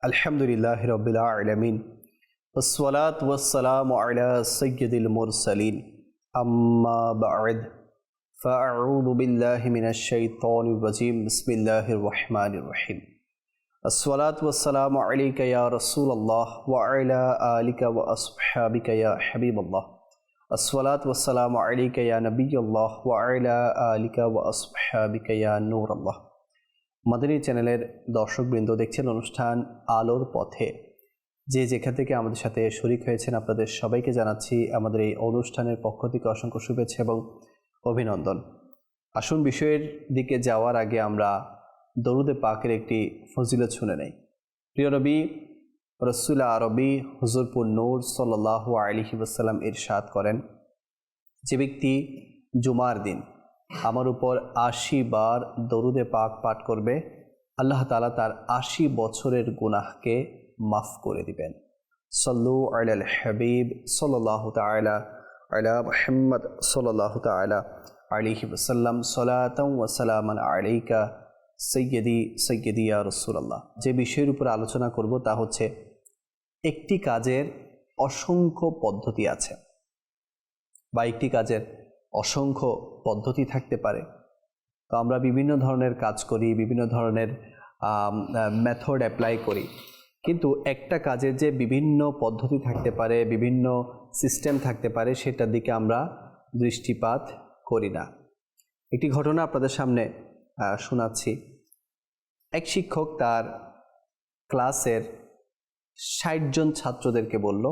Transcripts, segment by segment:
अल्हम्दुलिल्लाहि रब्बिल आलमीन वस्सलातु वस्सलामु अला सय्यिदिल मुरसलीन अम्मा बअद फ़अऊज़ु बिल्लाहि मिनश शैतानिर रजीम बिस्मिल्लाहिर रहमानिर रहीम अस्सलातु वस्सलामु अलैका या रसूलल्लाह व अला आलिका व अस्हाबिका या हबीबल्लाह अस्सलातु वस्सलामु अलैका या नबिय्यल्लाह व अला आलिका व अस्हाबिका या नूरल्लाह। মাদানী চ্যানেলের দর্শকবৃন্দ দেখছেন অনুষ্ঠান আলোর পথে। যে যেখান থেকে আমাদের সাথে শরীক হয়েছেন আপনাদের সবাইকে জানাচ্ছি আমাদের এই অনুষ্ঠানের পক্ষ থেকে অসংখ্য শুভেচ্ছা এবং অভিনন্দন। আসুন বিষয়ের দিকে যাওয়ার আগে আমরা দরুদে পাকের একটি ফজিলত শুনে নেই। প্রিয় নবী রাসূল আরবি হুজুরপুর নূর সাল্লাল্লাহু আলাইহি ওয়াসাল্লাম ইরশাদ করেন, যে ব্যক্তি জুমার দিন আমার উপর ৮০ বার দরুদে পাক পাঠ করবে, আল্লাহ তাআলা তার ৮০ বছরের গুনাহকে মাফ করে দিবেন। সাল্লু আলাল হাবিব সাল্লাল্লাহু তাআলা আলা মুহাম্মদ সাল্লাল্লাহু তাআলা আলাইহি ওয়াসাল্লাম সালাতান ওয়া সালামান আলাইকা সাইয়্যিদি সাইয়্যিদি ইয়া রাসূলুল্লাহ। যে বিষয়ের উপর আলোচনা করব তা হচ্ছে একটি কাজের অসংখ্য পদ্ধতি আছে বা একটি কাজের অসংখ্য পদ্ধতি থাকতে পারে। তো আমরা বিভিন্ন ধরনের কাজ করি, বিভিন্ন ধরনের মেথড অ্যাপ্লাই করি, কিন্তু একটা কাজের যে বিভিন্ন পদ্ধতি থাকতে পারে, বিভিন্ন সিস্টেম থাকতে পারে, সেটার দিকে আমরা দৃষ্টিপাত করি না। একটি ঘটনা আপনাদের সামনে শোনাচ্ছি। এক শিক্ষক তার ক্লাসের ৬০ জন ছাত্রদেরকে বলল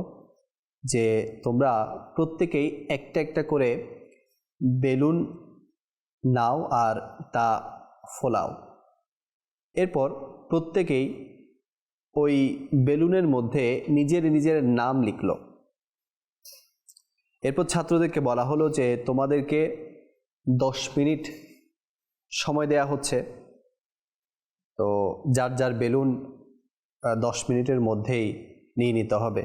যে তোমরা প্রত্যেকেই একটা একটা করে বেলুন নাও আর তা ফোলাও। এরপর প্রত্যেকেই ওই বেলুনের মধ্যে নিজের নিজের নাম লিখল। এরপর ছাত্রদেরকে বলা হলো যে তোমাদেরকে 10 মিনিট সময় দেয়া হচ্ছে, তো যার যার বেলুন 10 মিনিটের মধ্যেই নিয়ে নিতে হবে।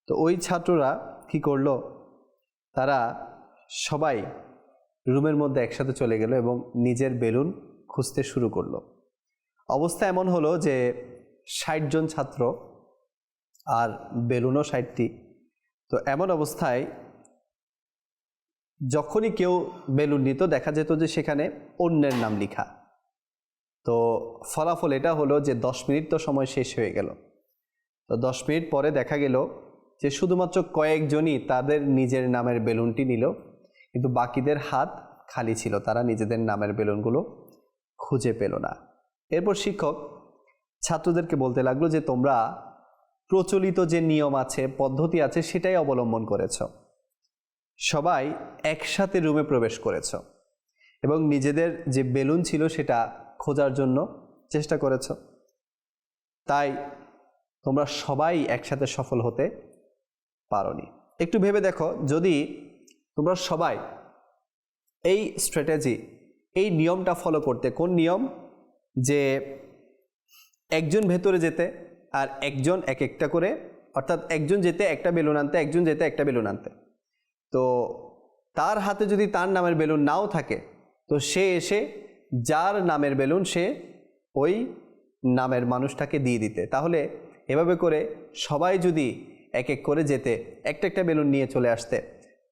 তো ওই ছাত্ররা কি করলো, তারা সবাই রুমের মধ্যে একসাথে চলে গেল এবং নিজের বেলুন খুঁজতে শুরু করলো। অবস্থা এমন হলো যে ৬০ জন ছাত্র আর বেলুনও ৬০টি। তো এমন অবস্থায় যখনই কেউ বেলুন নিত দেখা যেত যে সেখানে অন্যের নাম লেখা। তো ফলাফল এটা হলো যে 10 মিনিট তো সময় শেষ হয়ে গেল। তো 10 মিনিট পরে দেখা গেল যে শুধুমাত্র কয়েকজনই তাদের নিজের নামের বেলুনটি নিল, কিন্তু বাকিদের হাত খালি ছিল, তারা নিজেদের নামের বেলুনগুলো খুঁজে পেল না। এরপর শিক্ষক ছাত্রদেরকে বলতে লাগলো যে তোমরা প্রচলিত যে নিয়ম আছে, পদ্ধতি আছে, সেটাই অবলম্বন করেছ। সবাই একসাথে রুমে প্রবেশ করেছ এবং নিজেদের যে বেলুন ছিল সেটা খোঁজার জন্য চেষ্টা করেছ। তাই তোমরা সবাই একসাথে সফল হতে পারোনি। একটু ভেবে দেখো, যদি তোমরা সবাই এই স্ট্র্যাটেজি, এই নিয়মটা ফলো করতে। কোন নিয়ম? যে একজন ভেতরে যেতে আর একজন এক একটা করে, অর্থাৎ একজন যেতে একটা বেলুন আনতে, একজন যেতে একটা বেলুন আনতে। তো তার হাতে যদি তার নামের বেলুন নাও থাকে, তো সে এসে যার নামের বেলুন সে ওই নামের মানুষটাকে দিয়ে দিতে। তাহলে এভাবে করে সবাই যদি এক এক করে যেতে, একটা একটা বেলুন নিয়ে চলে আসতে,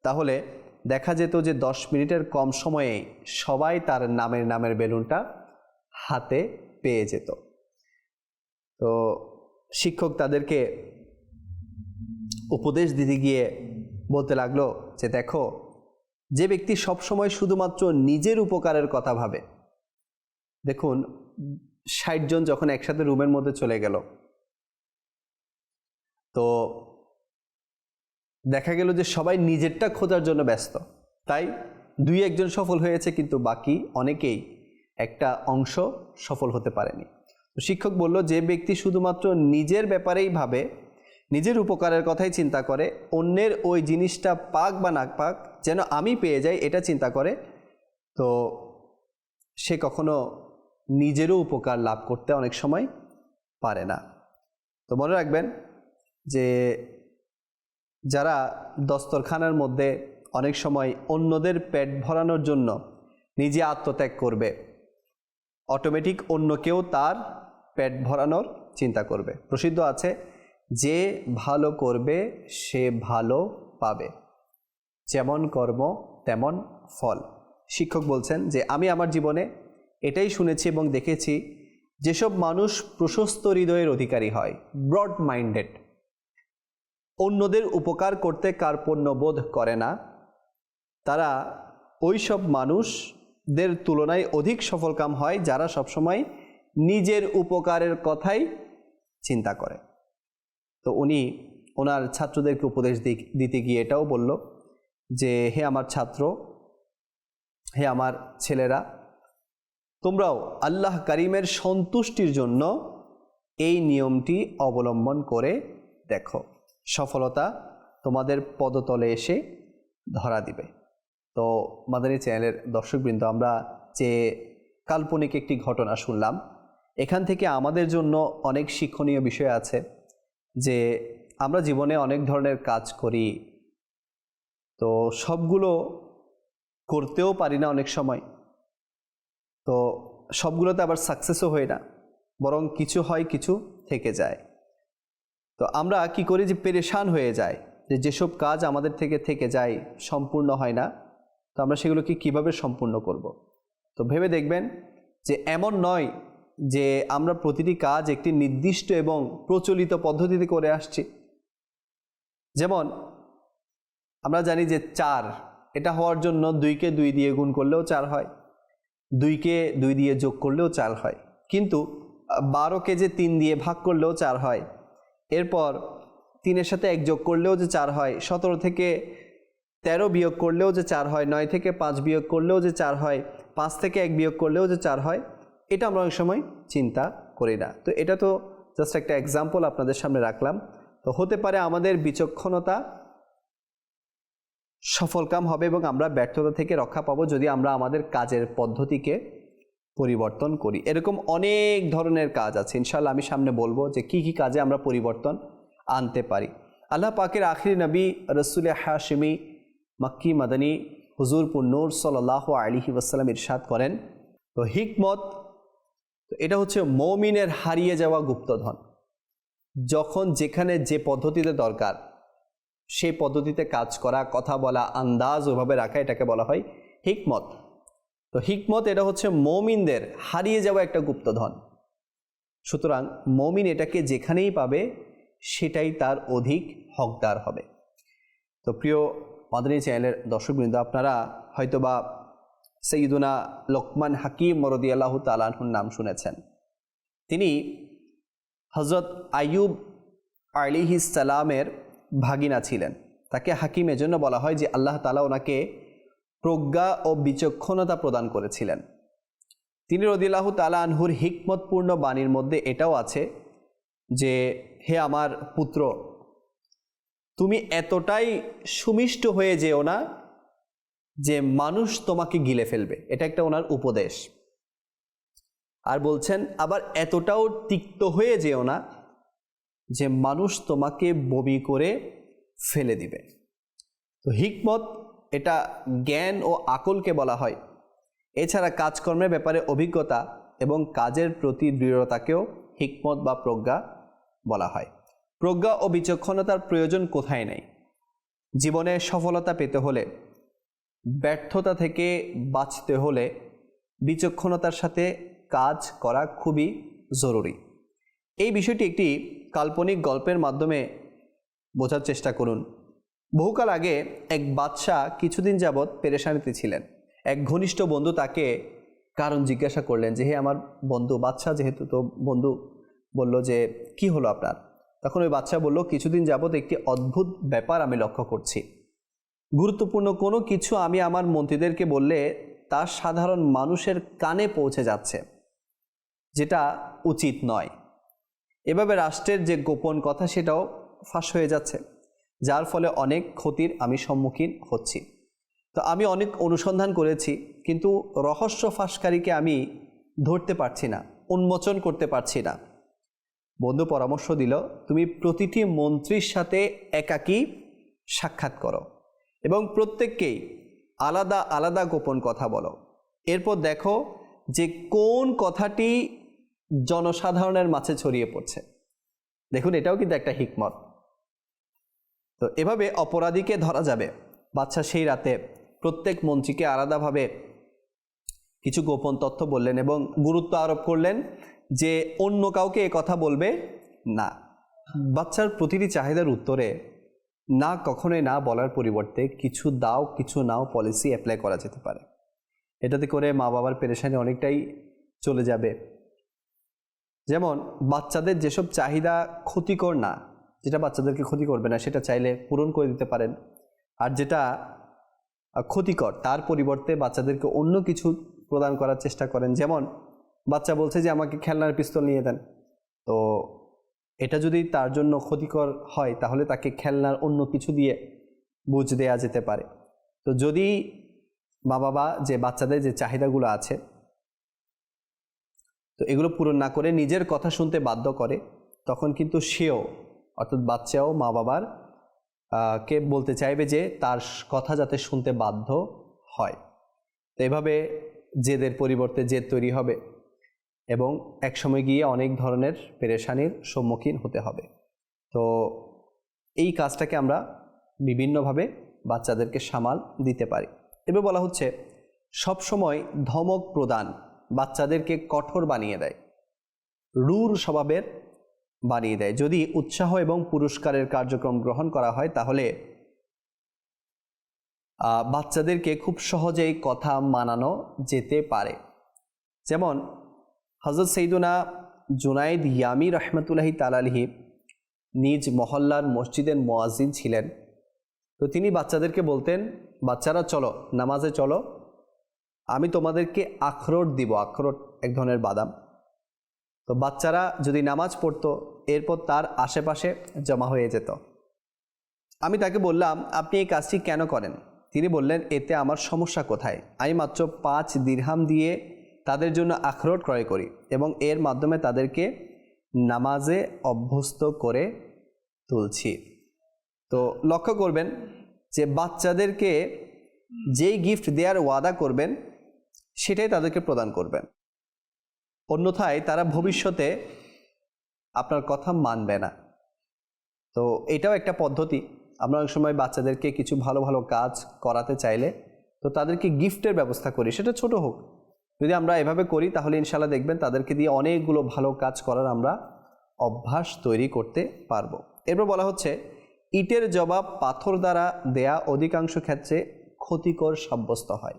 তাহলে দেখা যেত যে 10 মিনিটের কম সময়েই সবাই তার নামের বেলুনটা হাতে পেয়ে যেত। তো শিক্ষক তাদেরকে উপদেশ দিতে গিয়ে বলতে লাগলো যে দেখো, যে ব্যক্তি সবসময় শুধুমাত্র নিজের উপকারের কথা ভাবে, দেখুন ৬০ জন যখন একসাথে রুমের মধ্যে চলে গেল, তো দেখা গেল যে সবাই নিজেরটা খোঁজার জন্য ব্যস্ত। তাই 2-1 জন সফল হয়েছে, কিন্তু বাকি অনেকেই একটা অংশ সফল হতে পারেনি। তো শিক্ষক বলল, যে ব্যক্তি শুধুমাত্র নিজের ব্যাপারেই ভাবে, নিজের উপকারের কথাই চিন্তা করে, অন্যের ওই জিনিসটা পাক বা না পাক যেন আমি পেয়ে যাই এটা চিন্তা করে, তো সে কখনো নিজেরও উপকার লাভ করতে অনেক সময় পারে না। তো মনে রাখবেন যে যারা দস্তরখানার মধ্যে অনেক সময় অন্যদের পেট ভরানোর জন্য নিজে আত্মত্যাগ করবে, অটোমেটিক অন্য কেউ তার পেট ভরানোর চিন্তা করবে। প্রসিদ্ধ আছে, যে ভালো করবে সে ভালো পাবে, যেমন কর্ম তেমন ফল। শিক্ষক বলছেন যে আমি আমার জীবনে এটাই শুনেছি এবং দেখেছি, যেসব মানুষ প্রশস্ত হৃদয়ের অধিকারী হয়, ব্রড মাইন্ডেড, অন্যদের উপকার করতে কার্পণ্যবোধ করে না, তারা ওই সব মানুষদের তুলনায় অধিক সফলকাম হয় যারা সবসময় নিজের উপকারের কথাই চিন্তা করে। তো উনি ওনার ছাত্রদেরকে উপদেশ দিতে গিয়ে এটাও বলল যে হে আমার ছাত্র, হে আমার ছেলেরা, তোমরাও আল্লাহ কারিমের সন্তুষ্টির জন্য এই নিয়মটি অবলম্বন করে দেখো, সফলতা তোমাদের পদতলে এসে ধরা দিবে। তো মাদানী চ্যানেলের দর্শকবৃন্দ, আমরা যে কাল্পনিক একটি ঘটনা শুনলাম, এখান থেকে আমাদের জন্য অনেক শিক্ষণীয় বিষয় আছে। যে আমরা জীবনে অনেক ধরনের কাজ করি, তো সবগুলো করতেও পারি না অনেক সময়, তো সবগুলোতে আবার সাকসেসও হয় না, বরং কিছু হয় কিছু থেকে যায়। তো আমরা কি করি যে পেরেশান হয়ে যায়, যে যেসব কাজ আমাদের থেকে যায়, সম্পূর্ণ হয় না, তো আমরা সেগুলোকে কিভাবে সম্পূর্ণ করব। তো ভেবে দেখবেন যে এমন নয় যে আমরা প্রতিটি কাজ একটি নির্দিষ্ট এবং প্রচলিত পদ্ধতিতে করে আসছি। যেমন আমরা জানি যে 4 এটা হওয়ার জন্য 2কে 2 দিয়ে গুণ করলেও 4 হয়, 2কে 2 দিয়ে যোগ করলেও 4 হয়, কিন্তু 12কে যে 3 দিয়ে ভাগ করলেও 4 হয়, এরপর 3-এর সাথে 1 যোগ করলেও যে 4 হয়, 17 থেকে 13 বিয়োগ করলেও যে 4 হয়, 9 থেকে 5 বিয়োগ করলেও যে 4 হয়, 5 থেকে 1 বিয়োগ করলেও যে 4 হয়, এটা আমরা অনেক সময় চিন্তা করি না। তো এটা তো জাস্ট একটা এক্সাম্পল আপনাদের সামনে রাখলাম। তো হতে পারে আমাদের বিচক্ষণতা সফলকাম হবে এবং আমরা ব্যর্থতা থেকে রক্ষা পাবো যদি আমরা আমাদের কাজের পদ্ধতিকে পরিবর্তন করি। এরকম অনেক ধরনের কাজ আছে, ইনশাআল্লাহ আমি সামনে বলবো যে কি কি কাজে আমরা পরিবর্তন আনতে পারি। আল্লাহ পাকের আখিরি নবী রসুল হাশিমি মক্কি মাদানী হুজুর পুন্নুর সাল্লাল্লাহু আলাইহি ওয়াসাল্লাম ইরশাদ করেন, তো হিকমত, তো এটা হচ্ছে মুমিনের হারিয়ে যাওয়া গুপ্তধন। যখন যেখানে যে পদ্ধতিতে দরকার সেই পদ্ধতিতে কাজ করা, কথা বলা, আন্দাজ ওভাবে রাখা, এটাকে বলা হয় হিকমত। তো হিকমত এটা হচ্ছে মুমিনদের হারিয়ে যাওয়া একটা গুপ্তধন। সুতরাং মুমিন এটাকে যেখানেই পাবে সেটাই তার অধিক হকদার হবে। তো প্রিয় মাদানী চ্যানেলের দর্শকবৃন্দ, আপনারা হয়তোবা সৈয়দুনা লোকমান হাকিম রাদিয়াল্লাহু তাআলা আনহুর নাম শুনেছেন। তিনি হযরত আইয়ুব আলাইহিস সালামের ভাগিনা ছিলেন। তাকে হাকিম এজন্য বলা হয় যে আল্লাহ তাআলা ওনাকে প্রজ্ঞা ও বিচক্ষণতা প্রদান করেছিলেন। তিনি রাদিয়াল্লাহু তাআলা আনহুর হিকমতপূর্ণ বাণীর মধ্যে এটাও আছে যে হে আমার পুত্র, তুমি এতটাই সুমিষ্ট হয়ে যেও না যে মানুষ তোমাকে গিলে ফেলবে, এটা একটা ওনার উপদেশ। আর বলছেন আবার এতটাও তিক্ত হয়ে যেও না যে মানুষ তোমাকে বমি করে ফেলে দিবে। তো হিকমত এটা জ্ঞান ও আকলকে বলা হয়। এছাড়া কাজকর্মের ব্যাপারে অভিজ্ঞতা এবং কাজের প্রতি দৃঢ়তাকেও হিকমত বা প্রজ্ঞা বলা হয়। প্রজ্ঞা ও বিচক্ষণতার প্রয়োজন কোথায় নেই। জীবনে সফলতা পেতে হলে, ব্যর্থতা থেকে বাঁচতে হলে বিচক্ষণতার সাথে কাজ করা খুবই জরুরি। এই বিষয়টি একটি কাল্পনিক গল্পের মাধ্যমে বোঝার চেষ্টা করুন। বহুকাল আগে এক বাদশাহ কিছুদিন যাবৎ পেরেশানিতে ছিলেন। এক ঘনিষ্ঠ বন্ধু তাকে কারণ জিজ্ঞাসা করলেন যে হে আমার বন্ধু, বাদশাহ যেহেতু, তো বন্ধু বলল যে কি হলো আপনার? তখন ওই বাদশাহ বলল, কিছুদিন যাবৎ একটি অদ্ভুত ব্যাপার আমি লক্ষ্য করছি। গুরুত্বপূর্ণ কোনো কিছু আমি আমার মন্ত্রীদেরকে বললে তা সাধারণ মানুষের কানে পৌঁছে যাচ্ছে, যেটা উচিত নয়। এভাবে রাষ্ট্রের যে গোপন কথা সেটাও ফাঁস হয়ে যাচ্ছে, যার ফলে অনেক ক্ষতির আমি সম্মুখীন হচ্ছি। তো আমি অনেক অনুসন্ধান করেছি, কিন্তু রহস্য ফাঁসকারীকে আমি ধরতে পারছি না, উন্মোচন করতে পারছি না। বন্ধু পরামর্শ দিল, তুমি প্রতিটি মন্ত্রীর সাথে একাকী সাক্ষাৎ করো এবং প্রত্যেককেই আলাদা আলাদা গোপন কথা বলো। এরপর দেখো যে কোন কথাটি জনসাধারণের মাঝে ছড়িয়ে পড়ছে। দেখুন, এটাও কিন্তু একটা হিকমত। তো এভাবে অপরাধীকে ধরা যাবে। বাদশা সেই রাতে প্রত্যেক মন্ত্রীকে আলাদাভাবে কিছু গোপন তথ্য বললেন এবং গুরুত্ব আরোপ করলেন যে অন্য কাউকে এ কথা বলবে না। বাচ্চার প্রতিটি চাহিদার উত্তরে না কখনোই না বলার পরিবর্তে কিছু দাও কিছু নাও পলিসি অ্যাপ্লাই করা যেতে পারে। এটাতে করে মা বাবার পেরেশানি অনেকটাই চলে যাবে। যেমন বাচ্চাদের যেসব চাহিদা ক্ষতিকর না, যেটা বাচ্চাদেরকে ক্ষতি করবে না, সেটা চাইলে পূরণ করে দিতে পারেন। আর যেটা ক্ষতিকর তার পরিবর্তে বাচ্চাদেরকে অন্য কিছু প্রদান করার চেষ্টা করেন। যেমন বাচ্চা বলছে যে আমাকে খেলনার পিস্তল নিয়ে দেন, তো এটা যদি তার জন্য ক্ষতিকর হয় তাহলে তাকে খেলনার অন্য কিছু দিয়ে বুঝ দেওয়া যেতে পারে। তো যদি মা বাবা যে বাচ্চাদের যে চাহিদাগুলো আছে তো এগুলো পূরণ না করে নিজের কথা শুনতে বাধ্য করে, তখন কিন্তু সেও অর্থাৎ বাচ্চাও মা বাবার কে বলতে চাইবে যে তার কথা যাতে শুনতে বাধ্য হয়। তো এভাবে জেদের পরিবর্তে জেদ তৈরি হবে এবং একসময় গিয়ে অনেক ধরনের পেরেশানির সম্মুখীন হতে হবে। তো এই কাজটাকে আমরা বিভিন্নভাবে বাচ্চাদেরকে সামাল দিতে পারি। এবার বলা হচ্ছে সবসময় ধমক প্রদান বাচ্চাদেরকে কঠোর বানিয়ে দেয়, রূঢ় স্বভাবের বানিয়ে দেয়। যদি উৎসাহ এবং পুরস্কারের কার্যক্রম গ্রহণ করা হয় তাহলে বাচ্চাদেরকে খুব সহজেই কথা মানানো যেতে পারে। যেমন হযরত সৈয়দুনা জুনাইদ ইয়ামি রহমতুল্লাহি তাআলা আলাইহি নিজ মহল্লার মসজিদের মুয়াজ্জিন ছিলেন। তো তিনি বাচ্চাদেরকে বলতেন, বাচ্চারা চলো নামাজে চলো, আমি তোমাদেরকে আখরোট দিব। আখরোট এক ধরনের বাদাম। তো বাচ্চারা যদি নামাজ পড়তো এরপর তার আশেপাশে জমা হয়ে যেত। আমি তাকে বললাম, আপনি এই কাজটি কেন করেন? তিনি বললেন, এতে আমার সমস্যা কোথায়? আমি মাত্র 5 দিরহাম দিয়ে তাদের জন্য আখরোট ক্রয় করি এবং এর মাধ্যমে তাদেরকে নামাজে অভ্যস্ত করে তুলছি। তো লক্ষ্য করবেন যে বাচ্চাদেরকে যেই গিফট দেওয়ার ওয়াদা করবেন সেটাই তাদেরকে প্রদান করবেন, অন্যথায় তারা ভবিষ্যতে আপনার কথা মানবে না। তো এটাও একটা পদ্ধতি। আমরা অনেক সময় বাচ্চাদেরকে কিছু ভালো ভালো কাজ করাতে চাইলে তো তাদেরকে গিফটের ব্যবস্থা করি, সেটা ছোট হোক। যদি আমরা এভাবে করি তাহলে ইনশাআল্লাহ দেখবেন তাদেরকে দিয়ে অনেকগুলো ভালো কাজ করার আমরা অভ্যাস তৈরি করতে পারবো। এরপর বলা হচ্ছে ইটের জবাব পাথর দ্বারা দেয়া অধিকাংশ ক্ষেত্রে ক্ষতিকর সাব্যস্ত হয়।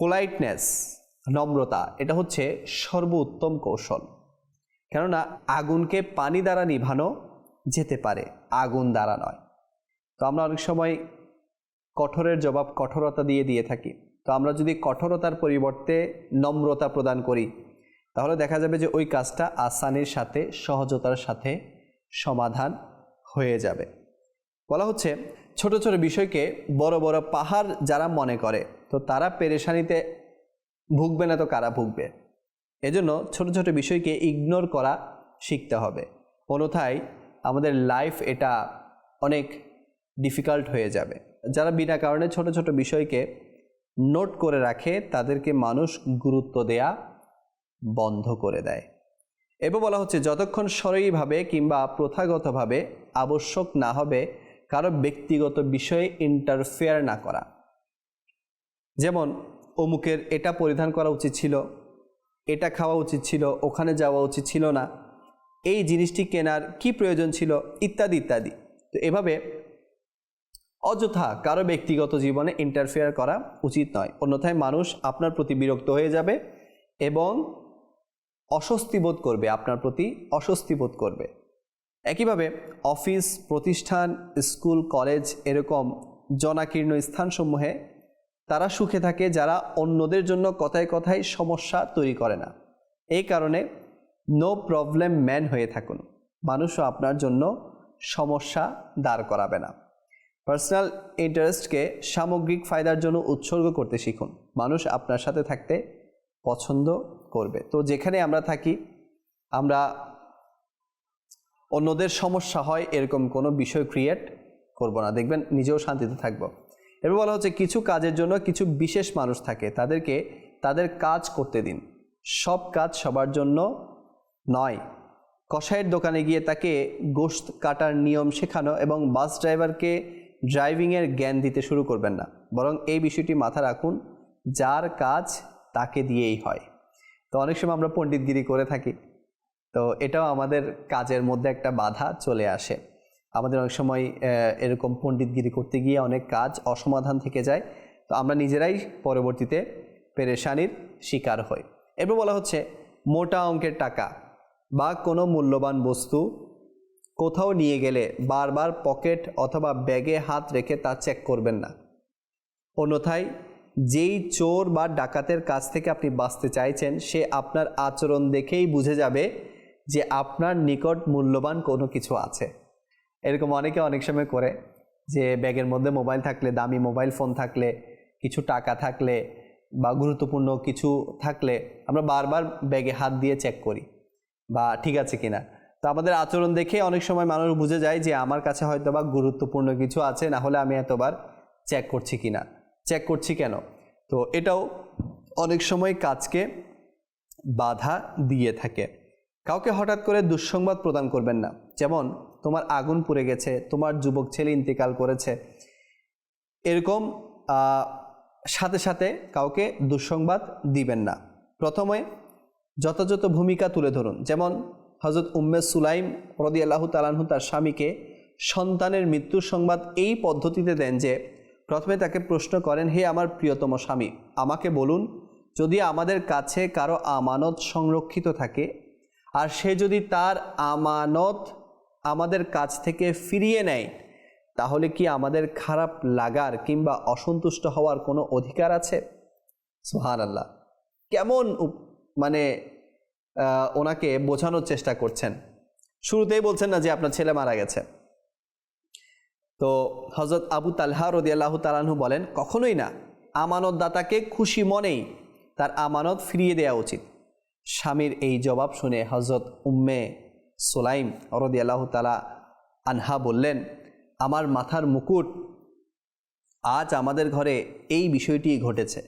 পোলাইটনেস, নম্রতা, এটা হচ্ছে সর্বোত্তম কৌশল। কেননা আগুনকে পানি দ্বারা নিভানো যেতে পারে, আগুন দ্বারা নয়। তো আমরা অনেক সময় কঠোরের জবাব কঠোরতা দিয়ে থাকি। তো আমরা যদি কঠোরতার পরিবর্তে নম্রতা প্রদান করি তাহলে দেখা যাবে যে ওই কাজটা আসানির সাথে সহজতার সাথে সমাধান হয়ে যাবে। বলা হচ্ছে ছোট ছোট বিষয়কে বড় বড় পাহাড় যারা মনে করে তো তারা পেরেশানিতে ভুগবে না তো কারা ভুগবে? এজন্য ছোট ছোট বিষয়কে ইগনোর করা শিখতে হবে, অন্যথায় আমাদের লাইফ এটা অনেক ডিফিকাল্ট হয়ে যাবে। যারা বিনা কারণে ছোট ছোট বিষয়কে নোট করে রাখে তাদেরকে মানুষ গুরুত্ব দেয়া বন্ধ করে দেয়। এবার বলা হচ্ছে যতক্ষণ সরলীভাবে কিংবা প্রথাগতভাবে আবশ্যক না হবে কারো ব্যক্তিগত বিষয়ে ইন্টারফেয়ার না করা। যেমন অমুকের এটা পরিধান করা উচিত ছিল, এটা খাওয়া উচিত ছিল, ওখানে যাওয়া উচিত ছিল না, এই জিনিসটি কেনার কি প্রয়োজন ছিল, ইত্যাদি ইত্যাদি। তো এভাবে অযথা কারো ব্যক্তিগত জীবনে ইন্টারফেয়ার করা উচিত নয়, অন্যথায় মানুষ আপনার প্রতি বিরক্ত হয়ে যাবে এবং অস্বস্তি বোধ করবে, আপনার প্রতি অস্বস্তি বোধ করবে। একইভাবে অফিস, প্রতিষ্ঠান, স্কুল, কলেজ এরকম জনাকীর্ণ স্থানসমূহে তারা সুখে থাকে যারা অন্যদের জন্য কথায় কথায় সমস্যা তৈরি করে না। এই কারণে নো প্রবলেম ম্যান হয়ে থাকুন, মানুষও আপনার জন্য সমস্যা দাঁড় করাবে না। পার্সোনাল ইন্টারেস্টকে সামগ্রিক ফায়দার জন্য উৎসর্গ করতে শিখুন, মানুষ আপনার সাথে থাকতে পছন্দ করবে। তো যেখানে আমরা থাকি আমরা অন্যদের সমস্যা হয় এরকম কোনো বিষয় ক্রিয়েট করব না, দেখবেন নিজেও শান্তিতে থাকব। এবার বলা হচ্ছে কিছু কাজের জন্য কিছু বিশেষ মানুষ থাকে, তাদেরকে তাদের কাজ করতে দিন, সব কাজ সবার জন্য নয়। কসাইয়ের দোকানে গিয়ে তাকে গোশত কাটার নিয়ম শেখানো এবং বাস ড্রাইভারকে ড্রাইভিংয়ের জ্ঞান দিতে শুরু করবেন না, বরং এই বিষয়টি মাথা রাখুন, যার কাজ তাকে দিয়েই হয়। তো অনেক সময় আমরা পণ্ডিতগিরি করে থাকি, তো এটাও আমাদের কাজের মধ্যে একটা বাধা চলে আসে। আমাদের অনেক সময় এরকম পণ্ডিতগিরি করতে গিয়ে অনেক কাজ অসমাধান থেকে যায়, তো আমরা নিজেরাই পরবর্তীতে পেরেশানির শিকার হই। এরপর বলা হচ্ছে মোটা অঙ্কের টাকা বা কোনো মূল্যবান বস্তু কোথাও নিয়ে গেলে বারবার পকেট অথবা ব্যাগে হাত রেখে তা চেক করবেন না। অন্যথায় যেই চোর বা ডাকাতের কাছ থেকে আপনি বাঁচতে চাইছেন সে আপনার আচরণ দেখেই বুঝে যাবে যে আপনার নিকট মূল্যবান কোনো কিছু আছে। এরকম অনেকে অনেক সময় করে যে ব্যাগের মধ্যে মোবাইল থাকলে, দামি মোবাইল ফোন থাকলে, কিছু টাকা থাকলে বা গুরুত্বপূর্ণ কিছু থাকলে আমরা বারবার ব্যাগে হাত দিয়ে চেক করি বা ঠিক আছে কিনা। তো আমাদের আচরণ দেখে অনেক সময় মানুষ বুঝে যায় যে আমার কাছে হয়তো বা গুরুত্বপূর্ণ কিছু আছে, না হলে আমি এতবার চেক করছি কিনা, চেক করছি কেন। তো এটাও অনেক সময় কাজকে বাধা দিয়ে থাকে। কাউকে হঠাৎ করে দুঃসংবাদ প্রদান করবেন না, যেমন তোমার আগুন পুড়ে গেছে, তোমার যুবক ছেলে ইন্তেকাল করেছে, এরকম সাথে সাথে কাউকে দুঃসংবাদ দিবেন না। প্রথমে যথাযথ ভূমিকা তুলে ধরুন, যেমন হযরত উম্মে সুলাইম রাদিয়াল্লাহু তাআলা আনহু তার স্বামীকে সন্তানের মৃত্যুর সংবাদ এই পদ্ধতিতে দেন যে প্রথমে তাকে প্রশ্ন করেন, হে আমার প্রিয়তম স্বামী, আমাকে বলুন, যদি আমাদের কাছে কারো আমানত সংরক্ষিত থাকে আর সে যদি তার আমানত আমাদের কাছ থেকে ফিরিয়ে নেয়, তাহলে কি আমাদের খারাপ লাগার কিংবা অসন্তুষ্ট হওয়ার কোনো অধিকার আছে? সুবহানাল্লাহ, কেমন মানে ওনাকে বোঝানোর চেষ্টা করছেন। শুরুতেই বলছেন না যে আপনার ছেলে মারা গেছে। তো হযরত আবু তালহা রাদিয়াল্লাহু তাআলা আনহু বলেন, কখনোই না, আমানতদাতাকে খুশি মনেই তার আমানত ফিরিয়ে দেওয়া উচিত। স্বামীর এই জবাব শুনে হযরত উম্মে সুলাইম রাদিয়াল্লাহু তাআলা আনহা বললেন, আমার মাথার মুকুট, আজ আমাদের ঘরে এই বিষয়টি ঘটেছে।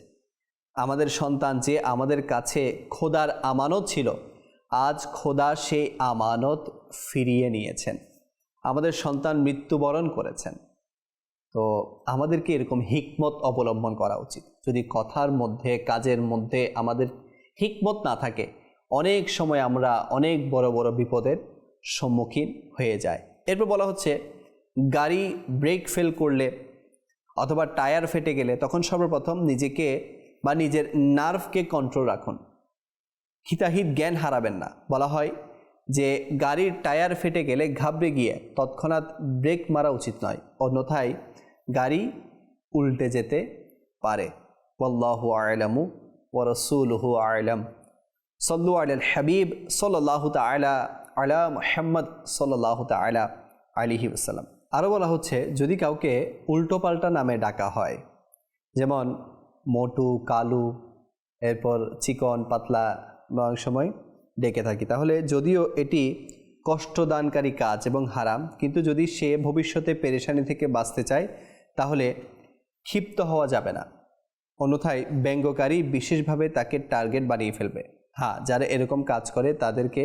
আমাদের সন্তান যে আমাদের কাছে খোদার আমানত ছিল, আজ খোদা সেই আমানত ফিরিয়ে নিয়েছেন। আমাদের সন্তান মৃত্যুবরণ করেছেন। তো আমাদেরকে এরকম হিকমত অবলম্বন করা উচিত। যদি কথার মধ্যে কাজের মধ্যে আমাদের হিকমত না থাকে, অনেক সময় আমরা অনেক বড় বড় বিপদের সম্মুখীন হয়ে যায়। এরপর বলা হচ্ছে গাড়ি ব্রেক ফেল করলে অথবা টায়ার ফেটে গেলে তখন সর্বপ্রথম নিজেকে বা নিজের নার্ভকে কন্ট্রোল রাখুন, হিতাহিত জ্ঞান হারাবেন না। বলা হয় যে গাড়ির টায়ার ফেটে গেলে ঘাবড়ে গিয়ে তৎক্ষণাৎ ব্রেক মারা উচিত নয়, অন্যথায় গাড়ি উল্টে যেতে পারে। ওয়াল্লাহু আ'লামু ওয়া রাসূলুহু আ'লাম। সাল্লু আলাল হাবিব সাল্লাল্লাহু তাআলা আলা মুহাম্মদ সাল্লাল্লাহু তাআলা আলাইহি ওয়াসাল্লাম। আরও বলা হচ্ছে যদি কাউকে উল্টোপাল্টা নামে ডাকা হয়, যেমন মোটু, কালু, এরপর চিকন, পাতলা অনেক সময় ডেকে থাকি, তাহলে যদিও এটি কষ্টদানকারী কাজ এবং হারাম, কিন্তু যদি সে ভবিষ্যতে পেরেশানি থেকে বাঁচতে চায় তাহলে ক্ষিপ্ত হওয়া যাবে না, অন্যথায় ব্যঙ্গকারী বিশেষভাবে তাকে টার্গেট বানিয়ে ফেলবে। হ্যাঁ, যারা এরকম কাজ করে তাদেরকে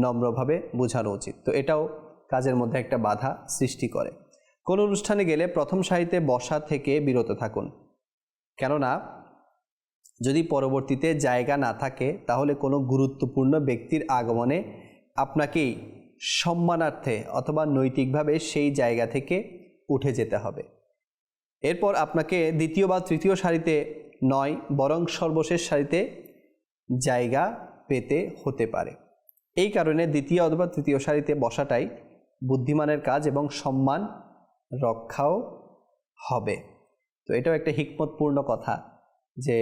নম্রভাবে বোঝানো উচিত। তো এটাও কাজের মধ্যে একটা বাধা সৃষ্টি করে। কোনো অনুষ্ঠানে গেলে প্রথম সারিতে বসা থেকে বিরত থাকুন, কেননা যদি পরবর্তীতে জায়গা না থাকে তাহলে কোনো গুরুত্বপূর্ণ ব্যক্তির আগমনে আপনাকেই সম্মানার্থে অথবা নৈতিকভাবে সেই জায়গা থেকে উঠে যেতে হবে। এরপর আপনাকে দ্বিতীয় বা তৃতীয় সারিতে নয়, বরং সর্বশেষ সারিতে জায়গা পেতে হতে পারে। এই কারণে দ্বিতীয় অথবা তৃতীয় সারিতে বসাটাই বুদ্ধিমানের কাজ এবং সম্মান রক্ষাও হবে। তো এটাও একটা হিকমতপূর্ণ কথা যে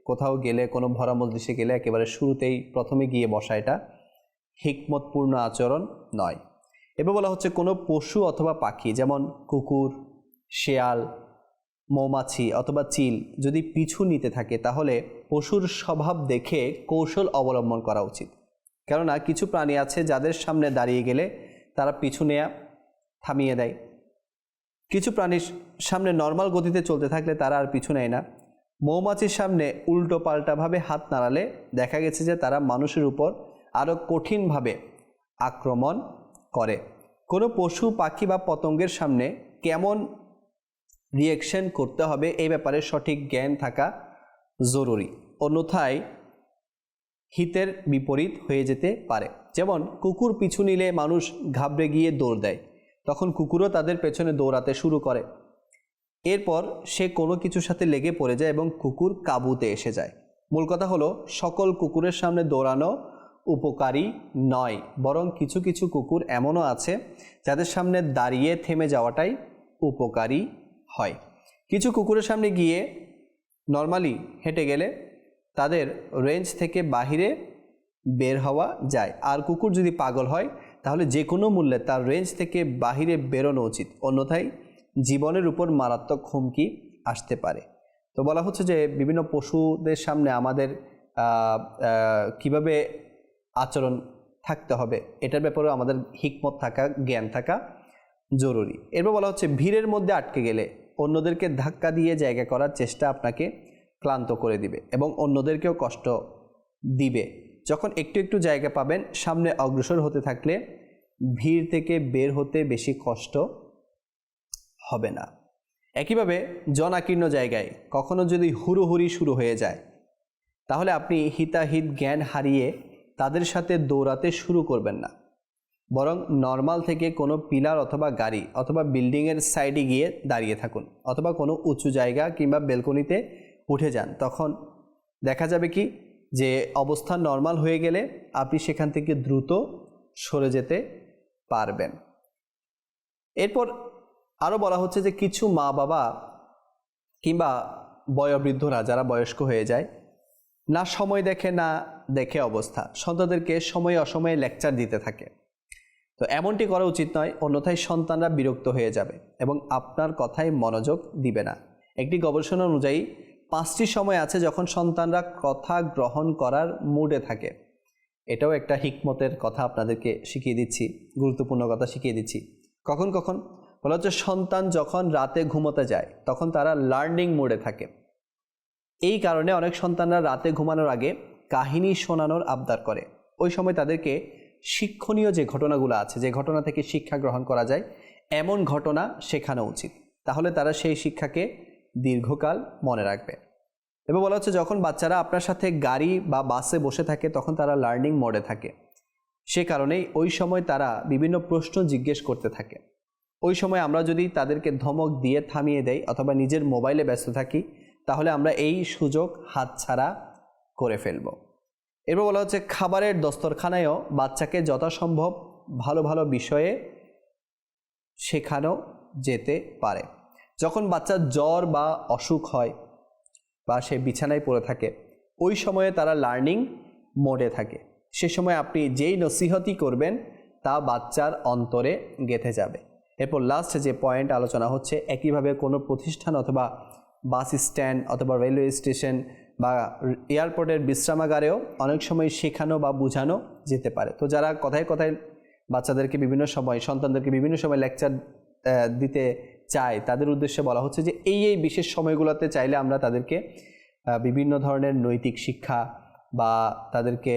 কোথাও গেলে, কোনো ভরা মজলিসে গেলে একেবারে শুরুতেই প্রথমে গিয়ে বসা, এটা হিকমতপূর্ণ আচরণ নয়। এবার বলা হচ্ছে কোনো পশু অথবা পাখি, যেমন কুকুর, শেয়াল, মৌমাছি অথবা চিল যদি পিছু নিতে থাকে তাহলে পশুর স্বভাব দেখে কৌশল অবলম্বন করা উচিত। কেননা কিছু প্রাণী আছে যাদের সামনে দাঁড়িয়ে গেলে তারা পিছু নেয়া থামিয়ে দেয়, কিছু প্রাণীর সামনে নর্মাল গতিতে চলতে থাকলে তারা আর পিছু নেয় না। মৌমাছির সামনে উল্টো পাল্টাভাবে হাত নাড়ালে দেখা গেছে যে তারা মানুষের উপর আরও কঠিনভাবে আক্রমণ করে। কোনো পশু পাখি বা পতঙ্গের সামনে কেমন রিঅ্যাকশন করতে হবে এই ব্যাপারে সঠিক জ্ঞান থাকা জরুরি, অন্যথায় হিতের বিপরীত হয়ে যেতে পারে। যেমন কুকুর পিছু নিলে মানুষ ঘাবড়ে গিয়ে দৌড় দেয়, তখন কুকুরও তাদের পেছনে দৌড়াতে শুরু করে। এরপর সে কোনো কিছুর সাথে লেগে পড়ে যায় এবং কুকুর কাবুতে এসে যায়। মূল কথা হলো, সকল কুকুরের সামনে দৌড়ানো উপকারী নয়, বরং কিছু কিছু কুকুর এমনও আছে যাদের সামনে দাঁড়িয়ে থেমে যাওয়াটাই উপকারী হয়। কিছু কুকুরের সামনে গিয়ে নর্মালি হেঁটে গেলে তাদের রেঞ্জ থেকে বাহিরে বের হওয়া যায়, আর কুকুর যদি পাগল হয় তাহলে যে কোনো মূল্যে তার রেঞ্জ থেকে বাহিরে বেরোনো উচিত, অন্যথায় জীবনের উপর মারাত্মক হুমকি আসতে পারে। তো বলা হচ্ছে যে বিভিন্ন পশুদের সামনে আমাদের কিভাবে আচরণ থাকতে হবে এটার ব্যাপারেও আমাদের হিকমত থাকা, জ্ঞান থাকা জরুরি। এরপর বলা হচ্ছে ভিড়ের মধ্যে আটকে গেলে অন্যদেরকে ধাক্কা দিয়ে জায়গা করার চেষ্টা আপনাকে ক্লান্ত করে দিবে এবং অন্যদেরকেও কষ্ট দিবে। যখন একটু একটু জায়গা পাবেন, সামনে অগ্রসর হতে থাকলে ভিড় থেকে বের হতে বেশি কষ্ট হবে না। একইভাবে জনাকীর্ণ জায়গায় কখনো যদি হুড়োহুড়ি শুরু হয়ে যায় তাহলে আপনি হিতাহিত জ্ঞান হারিয়ে তাদের সাথে দৌড়াতে শুরু করবেন না, বরং নর্মাল থেকে কোনো পিলার অথবা গাড়ি অথবা বিল্ডিংয়ের সাইডে গিয়ে দাঁড়িয়ে থাকুন, অথবা কোনো উঁচু জায়গা কিংবা বেলকনিতে উঠে যান। তখন দেখা যাবে কি যে অবস্থা নর্মাল হয়ে গেলে আপনি সেখান থেকে দ্রুত সরে যেতে পারবেন। এরপর আরও বলা হচ্ছে যে কিছু মা বাবা কিংবা বয়োবৃদ্ধরা যারা বয়স্ক হয়ে যায়, না সময় দেখে না দেখে অবস্থা সন্তানদেরকে সময়ে অসময়ে লেকচার দিতে থাকে। তো এমনটি করা উচিত নয়, অন্যথায় সন্তানরা বিরক্ত হয়ে যাবে এবং আপনার কথায় মনোযোগ দিবে না। একটি গবেষণা অনুযায়ী 5টি সময় আছে যখন সন্তানরা কথা গ্রহণ করার মুডে থাকে। এটাও একটা হিকমতের কথা আপনাদেরকে শিখিয়ে দিচ্ছি, গুরুত্বপূর্ণ কথা শিখিয়ে দিচ্ছি। কখন কখন বলা হচ্ছে সন্তান যখন রাতে ঘুমোতে যায় তখন তারা লার্নিং মোডে থাকে। এই কারণে অনেক সন্তানরা রাতে ঘুমানোর আগে কাহিনী শোনানোর আবদার করে। ওই সময় তাদেরকে শিক্ষণীয় যে ঘটনাগুলো আছে, যে ঘটনা থেকে শিক্ষা গ্রহণ করা যায় এমন ঘটনা শেখানো উচিত, তাহলে তারা সেই শিক্ষাকে দীর্ঘকাল মনে রাখবে। এবং বলা হচ্ছে যখন বাচ্চারা আপনার সাথে গাড়ি বা বাসে বসে থাকে তখন তারা লার্নিং মোডে থাকে, সে কারণেই ওই সময় তারা বিভিন্ন প্রশ্ন জিজ্ঞেস করতে থাকে। ওই সময় আমরা যদি তাদেরকে ধমক দিয়ে থামিয়ে দেই অথবা নিজের মোবাইলে ব্যস্ত থাকি তাহলে আমরা এই সুযোগ হাতছাড়া করে ফেলব। এরপর বলা হচ্ছে খাবারের দস্তরখানায়ও বাচ্চাকে যথাসম্ভব ভালো ভালো বিষয়ে শেখানো যেতে পারে। যখন বাচ্চার জ্বর বা অসুখ হয় বা সে বিছানায় পড়ে থাকে ওই সময়ে তারা লার্নিং মোডে থাকে, সে সময় আপনি যেই নসিহতই করবেন তা বাচ্চার অন্তরে গেঁথে যাবে। এরপর লাস্ট যে পয়েন্ট আলোচনা হচ্ছে, একইভাবে কোনো প্রতিষ্ঠান অথবা বাস স্ট্যান্ড অথবা রেলওয়ে স্টেশন বা এয়ারপোর্টের বিশ্রামাগারেও অনেক সময় শেখানো বা বোঝানো যেতে পারে। তো যারা কথায় কথায় বাচ্চাদেরকে বিভিন্ন সময়, সন্তানদেরকে বিভিন্ন সময় লেকচার দিতে চায় তাদের উদ্দেশ্যে বলা হচ্ছে যে এই বিশেষ সময়গুলোতে চাইলে আমরা তাদেরকে বিভিন্ন ধরনের নৈতিক শিক্ষা বা তাদেরকে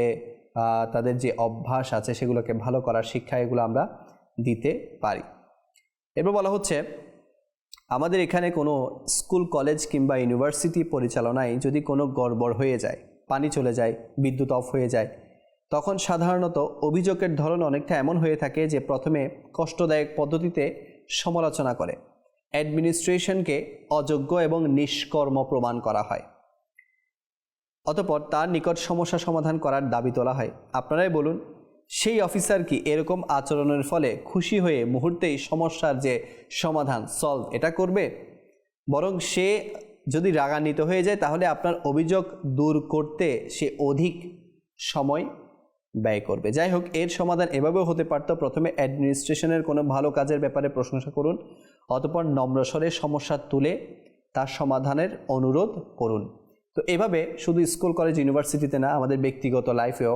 তাদের যে অভ্যাস আছে সেগুলোকে ভালো করার শিক্ষা এগুলো আমরা দিতে পারি। এরপর বলা হচ্ছে আমাদের এখানে কোনো স্কুল, কলেজ কিংবা ইউনিভার্সিটি পরিচালনায় যদি কোনো গড়বড় হয়ে যায়, পানি চলে যায়, বিদ্যুৎ অফ হয়ে যায়, তখন সাধারণত অভিযোগের ধরন অনেকটা এমন হয়ে থাকে যে প্রথমে কষ্টদায়ক পদ্ধতিতে সমালোচনা করে অ্যাডমিনিস্ট্রেশনকে অযোগ্য এবং নিষ্কর্ম প্রমাণ করা হয়। অতঃপর তার নিকট সমস্যা সমাধান করার দাবি তোলা হয়। আপনারাই বলুন, সেই অফিসার কি এরকম আচরণের ফলে খুশি হয়ে মুহূর্তেই সমস্যার যে সমাধান সলভ এটা করবে? বরং সে যদি রাগান্বিত হয়ে যায় তাহলে আপনার অভিযোগ দূর করতে সে অধিক সময় ব্যয় করবে। যাই হোক, এর সমাধান এভাবেও হতে পারত, প্রথমে অ্যাডমিনিস্ট্রেশনের কোনো ভালো কাজের ব্যাপারে প্রশংসা করুন, অতঃপর নম্রস্বরে সমস্যা তুলে তার সমাধানের অনুরোধ করুন। তো এভাবে শুধু স্কুল, কলেজ, ইউনিভার্সিটিতে না, আমাদের ব্যক্তিগত লাইফেও,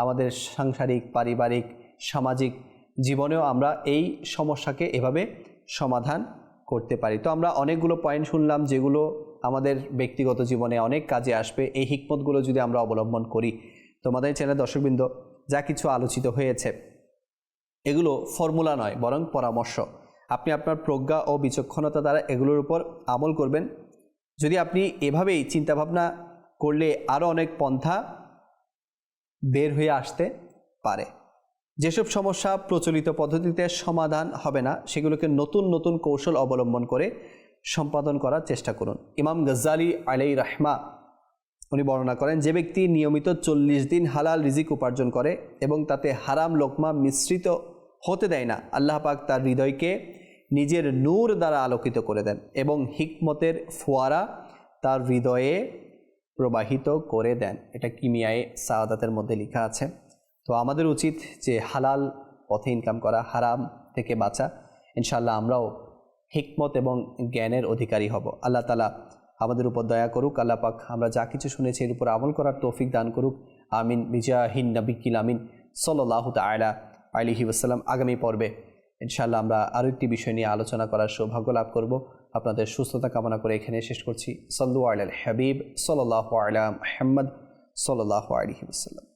আমাদের সাংসারিক, পারিবারিক, সামাজিক জীবনেও আমরা এই সমস্যাকে এভাবে সমাধান করতে পারি। তো আমরা অনেকগুলো পয়েন্ট শুনলাম যেগুলো আমাদের ব্যক্তিগত জীবনে অনেক কাজে আসবে এই হিকমতগুলো যদি আমরা অবলম্বন করি। তোমাদের চ্যানেল দর্শকবৃন্দ, যা কিছু আলোচিত হয়েছে এগুলো ফর্মুলা নয়, বরং পরামর্শ। আপনি আপনার প্রজ্ঞা ও বিচক্ষণতা দ্বারা এগুলোর উপর আমল করবেন। যদি আপনি এভাবেই চিন্তাভাবনা করলে আরও অনেক পন্থা বের হয়ে আসতে পারে। যেসব সমস্যা প্রচলিত পদ্ধতিতে সমাধান হবে না, সেগুলোকে নতুন নতুন কৌশল অবলম্বন করে সম্পাদন করার চেষ্টা করুন। ইমাম গজ্জালি আলাইহি রাহমা উনি বর্ণনা করেন, যে ব্যক্তি নিয়মিত 40 দিন হালাল রিজিক উপার্জন করে এবং তাতে হারাম লোকমা মিশ্রিত হতে দেয় না, আল্লাহ পাক তার হৃদয়কে নিজের নূর দ্বারা আলোকিত করে দেন এবং হিকমতের ফোয়ারা তার হৃদয়ে প্রবাহিত করে দেন। এটা কিমিয়ায়ে সাআদাতের মধ্যে লেখা আছে। তো আমাদের উচিত যে হালাল পথে ইনকাম করা, হারাম থেকে বাঁচা। ইনশাআল্লাহ আমরাও হিকমত এবং জ্ঞানের অধিকারী হব। আল্লাহ তাআলা আমাদের উপর দয়া করুক। আল্লাহ পাক আমরা যা কিছু শুনেছি এর উপর আমল করার তৌফিক দান করুক। আমিন। বিজাহিন নবিকিল আমিন সাল্লাল্লাহু তাআলা আলাইহি ওয়াসাল্লাম। আগামী পর্বে ইনশাআল্লাহ আমরা আরও একটি বিষয় নিয়ে আলোচনা করার সৌভাগ্য লাভ করব। আপনাদের সুস্থতা কামনা করে এখানে শেষ করছি। সাল্লু আলাল হাবিব সাল্লাল্লাহু আলা মুহাম্মদ সাল্লাল্লাহু আলাইহি ওয়াসাল্লাম।